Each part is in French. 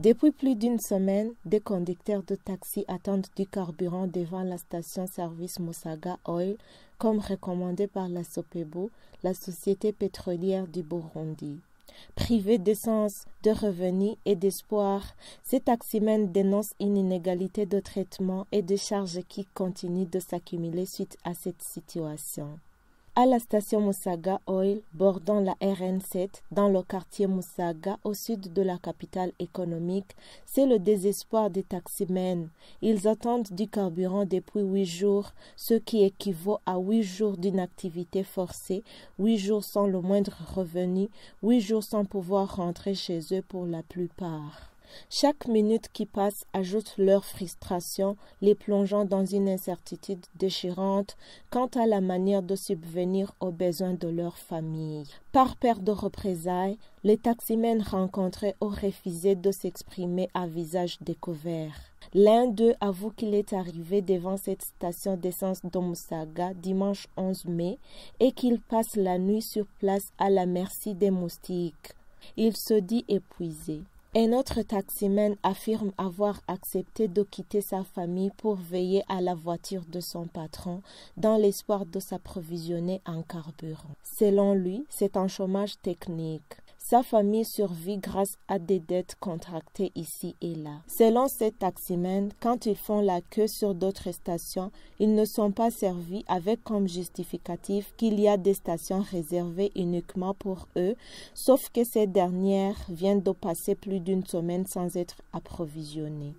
Depuis plus d'une semaine, des conducteurs de taxi attendent du carburant devant la station-service Musaga Oil, comme recommandé par la SOPEBU, la société pétrolière du Burundi. Privés d'essence, de revenus et d'espoir, ces taximens dénoncent une inégalité de traitement et de charges qui continuent de s'accumuler suite à cette situation. À la station Musaga Oil, bordant la RN7, dans le quartier Musaga, au sud de la capitale économique, c'est le désespoir des taximens. Ils attendent du carburant depuis 8 jours, ce qui équivaut à 8 jours d'une activité forcée, 8 jours sans le moindre revenu, 8 jours sans pouvoir rentrer chez eux pour la plupart. Chaque minute qui passe ajoute leur frustration, les plongeant dans une incertitude déchirante quant à la manière de subvenir aux besoins de leur famille. Par peur de représailles, les taximens rencontrés ont refusé de s'exprimer à visage découvert. L'un d'eux avoue qu'il est arrivé devant cette station d'essence de Musaga dimanche 11 mai et qu'il passe la nuit sur place à la merci des moustiques. Il se dit épuisé. Un autre taximan affirme avoir accepté de quitter sa famille pour veiller à la voiture de son patron dans l'espoir de s'approvisionner en carburant. Selon lui, c'est un chômage technique. Sa famille survit grâce à des dettes contractées ici et là. Selon ces taximens, quand ils font la queue sur d'autres stations, ils ne sont pas servis avec comme justificatif qu'il y a des stations réservées uniquement pour eux, sauf que ces dernières viennent de passer plus d'une semaine sans être approvisionnées.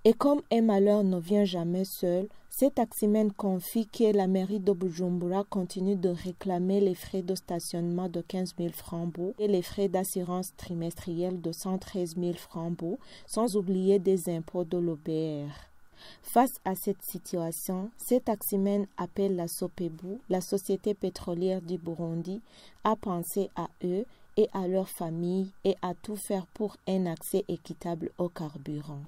Et comme un malheur ne vient jamais seul, ces taximens confient que la mairie de Bujumbura continue de réclamer les frais de stationnement de 15 000 francs et les frais d'assurance trimestrielle de 113 000 francs, sans oublier des impôts de l'OBR. Face à cette situation, ces taximens appellent la SOPEBU, la société pétrolière du Burundi, à penser à eux et à leurs familles et à tout faire pour un accès équitable au carburant.